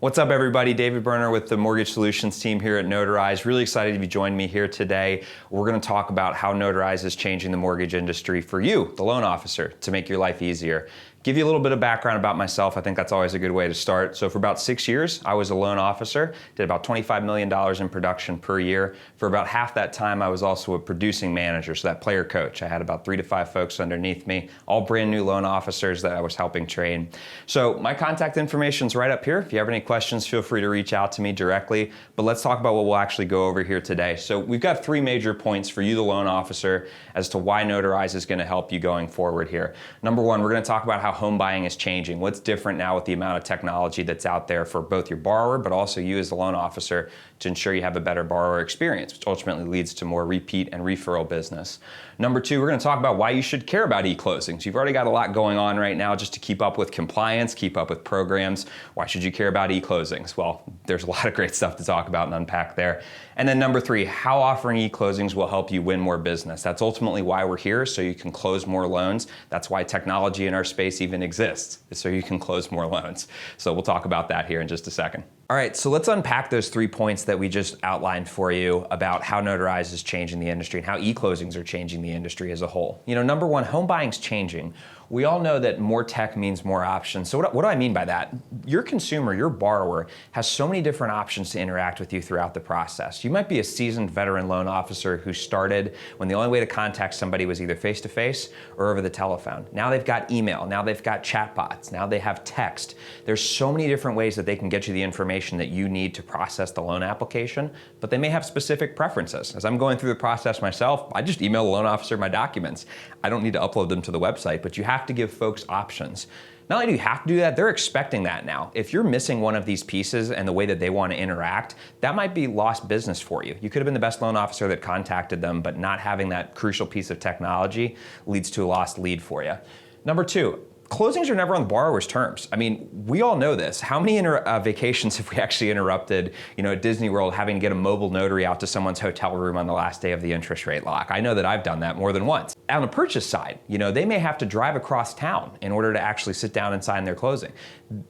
What's up, everybody? David Berner with the Mortgage Solutions team here at Notarize. Really excited to be joining me here today. We're going to talk about how Notarize is changing the mortgage industry for you, the loan officer, to make your life easier. Give you a little bit of background about myself. I think that's always a good way to start. So for about 6 years, I was a loan officer, did about $25 million in production per year. For about half that time, I was also a producing manager, so that player coach. I had about 3 to 5 folks underneath me, all brand new loan officers that I was helping train. So my contact information is right up here. If you have any questions, feel free to reach out to me directly. But let's talk about what we'll actually go over here today. So we've got 3 major points for you, the loan officer, as to why Notarize is going to help you going forward here. Number 1, we're going to talk about how home buying is changing. What's different now with the amount of technology that's out there for both your borrower, but also you as the loan officer, to ensure you have a better borrower experience, which ultimately leads to more repeat and referral business. Number 2, we're going to talk about why you should care about eClosings. You've already got a lot going on right now just to keep up with compliance, keep up with programs. Why should you care about eClosings? Well, there's a lot of great stuff to talk about and unpack there. And then number 3, how offering eClosings will help you win more business. That's ultimately why we're here, so you can close more loans. That's why technology in our space even exists, is so you can close more loans. So we'll talk about that here in just a second. All right, so let's unpack those 3 points that we just outlined for you about how Notarize is changing the industry and how eClosings are changing the industry as a whole. You know, number 1, home buying's changing. We all know that more tech means more options. So what do I mean by that? Your consumer, your borrower, has so many different options to interact with you throughout the process. You might be a seasoned veteran loan officer who started when the only way to contact somebody was either face-to-face or over the telephone. Now they've got email, now they've got chatbots, now they have text. There's so many different ways that they can get you the information that you need to process the loan application, but they may have specific preferences. As I'm going through the process myself, I just email the loan officer my documents. I don't need to upload them to the website, but you have to give folks options. Not only do you have to do that, they're expecting that now. If you're missing one of these pieces and the way that they want to interact, that might be lost business for you. You could have been the best loan officer that contacted them, but not having that crucial piece of technology leads to a lost lead for you. Number 2, closings are never on the borrower's terms. I mean, we all know this. How many vacations have we actually interrupted, at Disney World, having to get a mobile notary out to someone's hotel room on the last day of the interest rate lock? I know that I've done that more than once. On the purchase side, they may have to drive across town in order to actually sit down and sign their closing.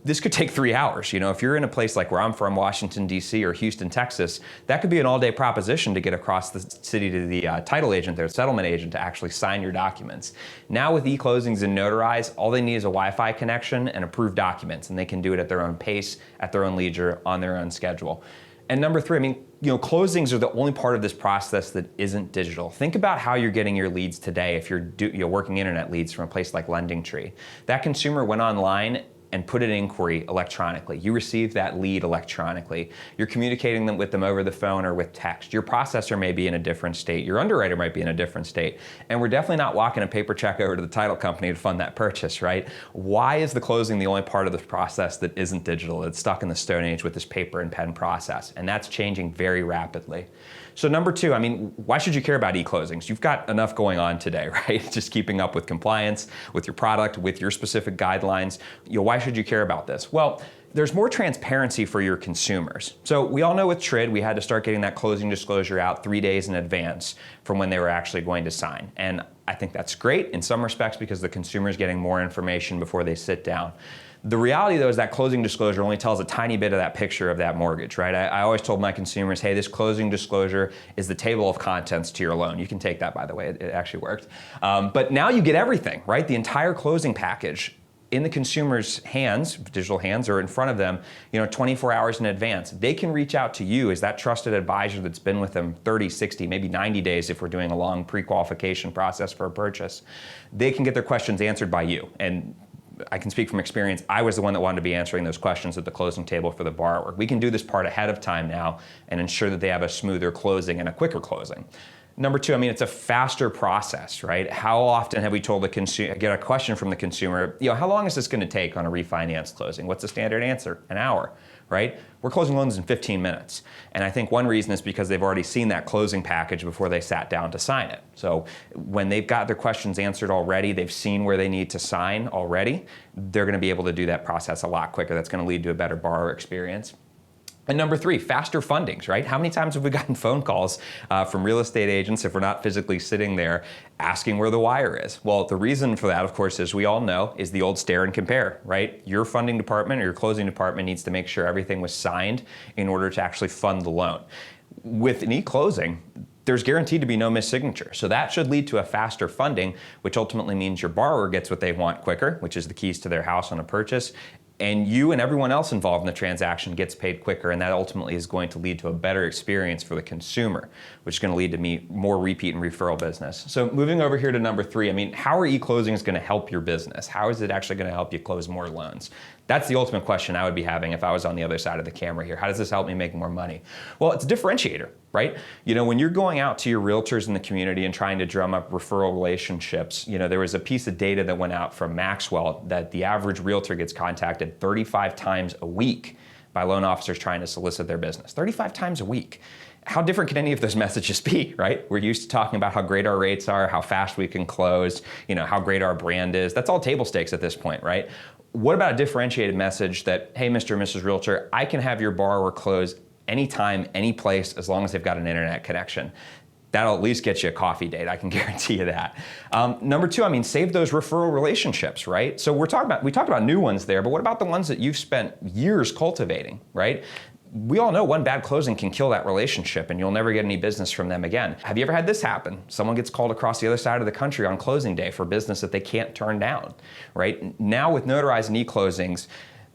This could take 3 hours. If you're in a place like where I'm from, Washington, D.C. or Houston, Texas, that could be an all-day proposition to get across the city to the title agent, their settlement agent, to actually sign your documents. Now with eClosings and Notarize, all they need is a Wi-Fi connection and approved documents, and they can do it at their own pace, at their own leisure, on their own schedule. And number 3, closings are the only part of this process that isn't digital. Think about how you're getting your leads today if you're working internet leads from a place like LendingTree. That consumer went online and put an inquiry electronically. You received that lead electronically. You're communicating with them over the phone or with text. Your processor may be in a different state. Your underwriter might be in a different state. And we're definitely not walking a paper check over to the title company to fund that purchase, right? Why is the closing the only part of the process that isn't digital? It's stuck in the Stone Age with this paper and pen process. And that's changing very rapidly. So number 2, why should you care about eClosings? You've got enough going on today, right? Just keeping up with compliance, with your product, with your specific guidelines. Why should you care about this? Well, there's more transparency for your consumers. So we all know with TRID, we had to start getting that closing disclosure out 3 days in advance from when they were actually going to sign. And I think that's great in some respects because the consumer is getting more information before they sit down. The reality, though, is that closing disclosure only tells a tiny bit of that picture of that mortgage, right? I always told my consumers, hey, this closing disclosure is the table of contents to your loan. You can take that, by the way. It actually worked. But now you get everything, right? The entire closing package in the consumer's hands, digital hands, or in front of them, 24 hours in advance. They can reach out to you as that trusted advisor that's been with them 30, 60, maybe 90 days if we're doing a long pre-qualification process for a purchase. They can get their questions answered by you. And I can speak from experience, I was the one that wanted to be answering those questions at the closing table for the borrower. We can do this part ahead of time now and ensure that they have a smoother closing and a quicker closing. Number 2, it's a faster process, right? How often have we told the consumer, get a question from the consumer, how long is this going to take on a refinance closing? What's the standard answer? An hour, right? We're closing loans in 15 minutes. And I think one reason is because they've already seen that closing package before they sat down to sign it. So when they've got their questions answered already, they've seen where they need to sign already, they're going to be able to do that process a lot quicker. That's going to lead to a better borrower experience. And number three, faster fundings, right? How many times have we gotten phone calls from real estate agents, if we're not physically sitting there, asking where the wire is? Well, the reason for that, of course, as we all know, is the old stare and compare, right? Your funding department or your closing department needs to make sure everything was signed in order to actually fund the loan. With an e-closing, there's guaranteed to be no missed signature. So that should lead to a faster funding, which ultimately means your borrower gets what they want quicker, which is the keys to their house on a purchase, and you and everyone else involved in the transaction gets paid quicker, and that ultimately is going to lead to a better experience for the consumer, which is going to lead to more repeat and referral business. So moving over here to number three, I mean, how are e-closings going to help your business? How is it actually going to help you close more loans? That's the ultimate question I would be having if I was on the other side of the camera here. How does this help me make more money? Well, it's a differentiator, right? You know, when you're going out to your realtors in the community and trying to drum up referral relationships, you know, there was a piece of data that went out from Maxwell that the average realtor gets contacted 35 times a week by loan officers trying to solicit their business. 35 times a week. How different can any of those messages be, right? We're used to talking about how great our rates are, how fast we can close, you know, how great our brand is. That's all table stakes at this point, right? What about a differentiated message that, hey, Mr. and Mrs. Realtor, I can have your borrower close anytime, any place, as long as they've got an internet connection? That'll at least get you a coffee date, I can guarantee you that. Number two, I mean, save those referral relationships, right? So we talked about new ones there, but what about the ones that you've spent years cultivating, right? We all know one bad closing can kill that relationship and you'll never get any business from them again. Have you ever had this happen? Someone gets called across the other side of the country on closing day for business that they can't turn down, right? Now with notarized and e-closings,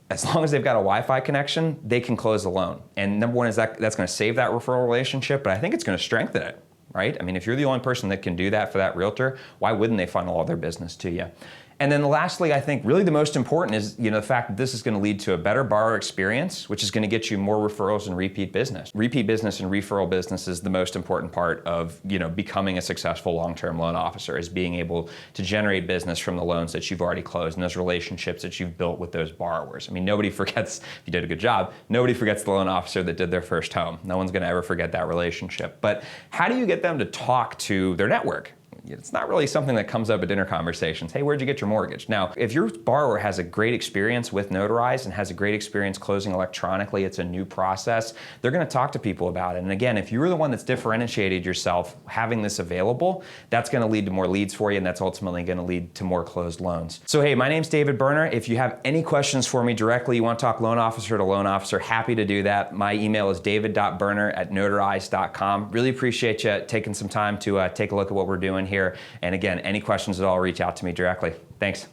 as long as they've got a Wi-Fi connection, they can close the loan. And number one is that's going to save that referral relationship, but I think it's going to strengthen it, right? I mean, if you're the only person that can do that for that realtor, why wouldn't they funnel all their business to you? And then lastly, I think really the most important is, you know, the fact that this is going to lead to a better borrower experience, which is going to get you more referrals and repeat business. Repeat business and referral business is the most important part of, you know, becoming a successful long-term loan officer, is being able to generate business from the loans that you've already closed and those relationships that you've built with those borrowers. I mean, nobody forgets, if you did a good job, nobody forgets the loan officer that did their first home. No one's going to ever forget that relationship. But how do you get them to talk to their network? It's not really something that comes up at dinner conversations. Hey, where'd you get your mortgage? Now, if your borrower has a great experience with Notarized and has a great experience closing electronically, it's a new process, they're gonna talk to people about it. And again, if you're the one that's differentiated yourself having this available, that's gonna lead to more leads for you, and that's ultimately gonna lead to more closed loans. So hey, my name's David Berner. If you have any questions for me directly, you wanna talk loan officer to loan officer, happy to do that. My email is david.berner@notarized.com. Really appreciate you taking some time to take a look at what we're doing here. And again, any questions at all, reach out to me directly. Thanks.